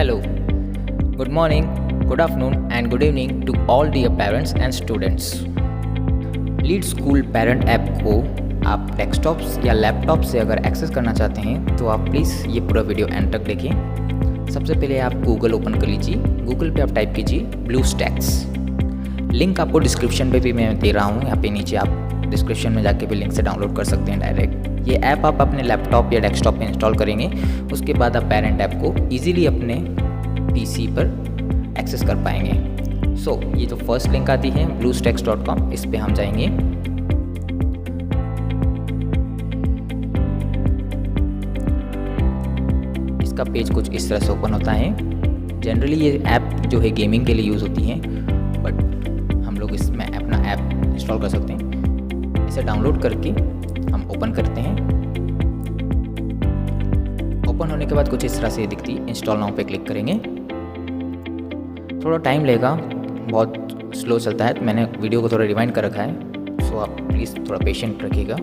Hello, good morning, good afternoon and good evening to all dear parents and students. Lead school parent app को आप desktops या laptop से अगर access करना चाहते हैं तो आप प्लीज़ ये पूरा वीडियो एंड तक देखें। सबसे पहले आप गूगल ओपन कर लीजिए। गूगल पे आप टाइप कीजिए ब्लूस्टैक्स। लिंक आपको डिस्क्रिप्शन पे भी मैं दे रहा हूँ, यहाँ पे नीचे आप डिस्क्रिप्शन में जाके भी लिंक से डाउनलोड कर सकते हैं डायरेक्ट। ये ऐप आप अपने लैपटॉप या डेस्कटॉप पे इंस्टॉल करेंगे, उसके बाद आप पेरेंट ऐप को ईजिली अपने पीसी पर एक्सेस कर पाएंगे। सो ये जो फर्स्ट लिंक आती है bluestacks.com, इस पे हम जाएंगे। इसका पेज कुछ इस तरह से ओपन होता है। जनरली ये ऐप जो है गेमिंग के लिए यूज़ होती है, बट हम लोग इसमें अपना ऐप इंस्टॉल कर सकते हैं। इसे डाउनलोड करके हम ओपन करते हैं। ओपन होने के बाद कुछ इस तरह से दिखती है। इंस्टॉल नाउ पे क्लिक करेंगे। थोड़ा टाइम लेगा, बहुत स्लो चलता है, तो मैंने वीडियो को थोड़ा रिवाइंड कर रखा है। सो आप प्लीज़ थोड़ा पेशेंट रखिएगा।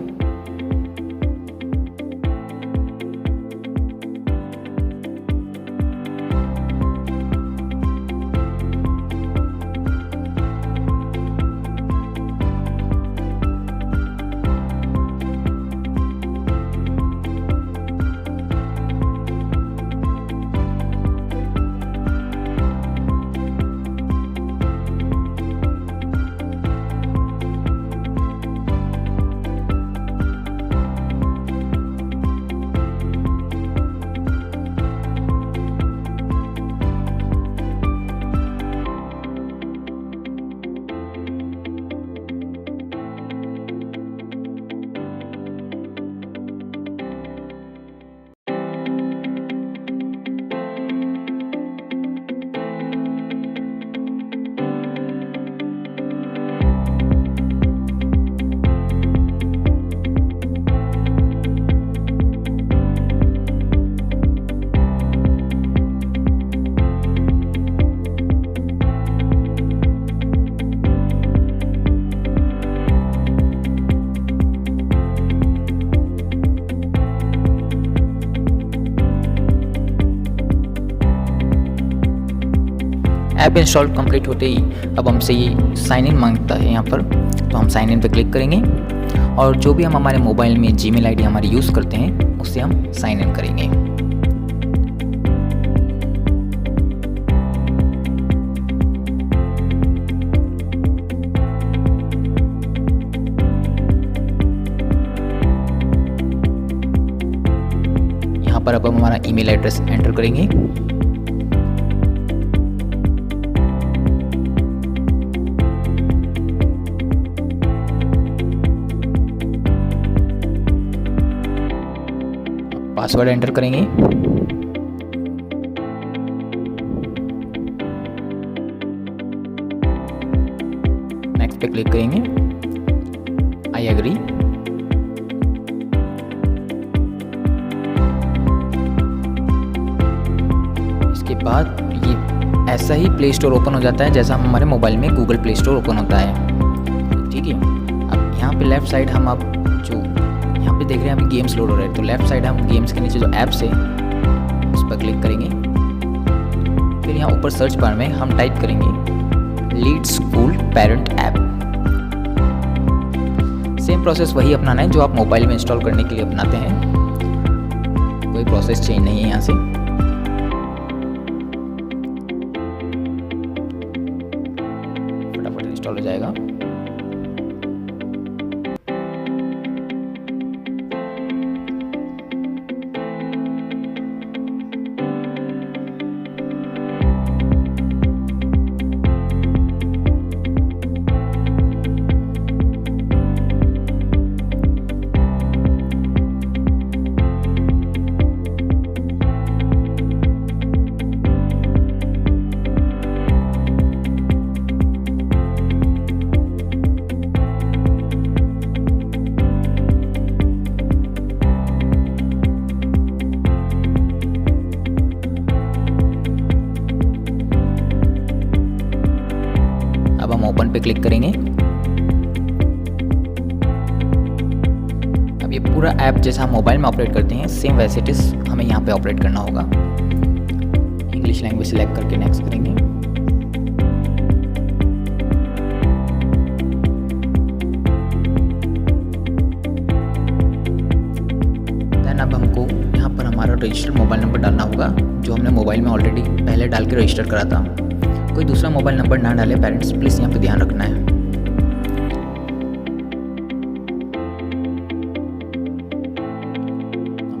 ऐप इंस्टॉल कंप्लीट होते ही अब हमसे ये साइन इन मांगता है यहाँ पर, तो हम साइन इन पे क्लिक करेंगे और जो भी हम हमारे मोबाइल में जीमेल आईडी हमारी यूज़ करते हैं उससे हम साइन इन करेंगे। यहाँ पर अब हम हमारा ईमेल एड्रेस एंटर करेंगे। पासवर्ड एंटर करेंगे। नेक्स्ट पे क्लिक करेंगे। I agree. इसके बाद ये ऐसा ही प्ले स्टोर ओपन हो जाता है जैसा हमारे मोबाइल में गूगल प्ले स्टोर ओपन होता है। ठीक है, अब यहाँ पे लेफ्ट साइड हम अब जो यहाँ पे देख रहे हैं अभी गेम्स लोड हो रहे हैं, तो लेफ्ट साइड हम गेम्स के नीचे जो ऐप्स है उस पर क्लिक करेंगे। फिर यहाँ ऊपर सर्च बार में हम टाइप करेंगे lead school parent app. Same process वही अपनाना है जो आप मोबाइल में इंस्टॉल करने के लिए अपनाते हैं, कोई प्रोसेस चेंज नहीं है यहाँ से। फटाफट इंस्टॉल हो जाएगा। ओपन पे क्लिक करेंगे। अब ये पूरा ऐप जैसा हम मोबाइल में ऑपरेट करते हैं सेम वैसे इट इज हमें यहाँ पे ऑपरेट करना होगा। इंग्लिश इंग्लिश लैंग्वेज सेलेक्ट करके नेक्स्ट करेंगे। देन अब हमको यहाँ पर हमारा रजिस्टर्ड मोबाइल नंबर डालना होगा, जो हमने मोबाइल में ऑलरेडी पहले डाल के रजिस्टर करा था। कोई दूसरा मोबाइल नंबर ना डाले पेरेंट्स, प्लीज़ यहाँ पे ध्यान रखना है।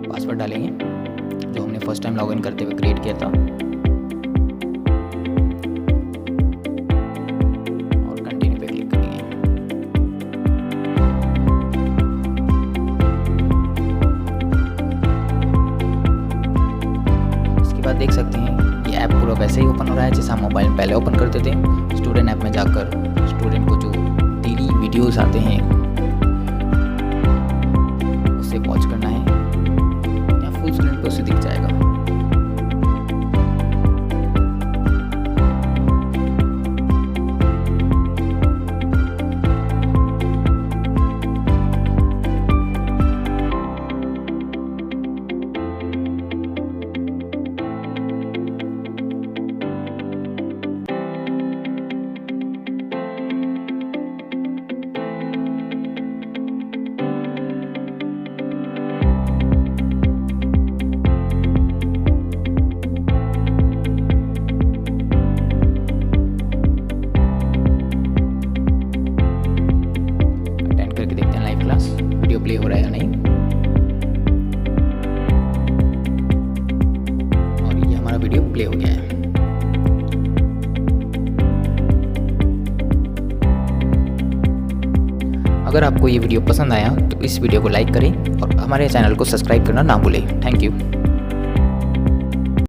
पासवर्ड डालेंगे जो हमने फर्स्ट टाइम लॉगिन करते हुए क्रिएट किया था और कंटिन्यू पे क्लिक करेंगे। इसके बाद देख सकते हैं ये ऐप पूरा वैसे ही ओपन हो रहा है जैसे हम मोबाइल में पहले ओपन करते थे। स्टूडेंट ऐप में जाकर स्टूडेंट को जो डेली वीडियोस आते हैं उसे वॉच करना है, या फुल स्क्रीन पे उसे दिख जाएगा। वीडियो प्ले हो रहा है या नहीं, और ये हमारा वीडियो प्ले हो गया है। अगर आपको ये वीडियो पसंद आया तो इस वीडियो को लाइक करें और हमारे चैनल को सब्सक्राइब करना ना भूलें। Thank you.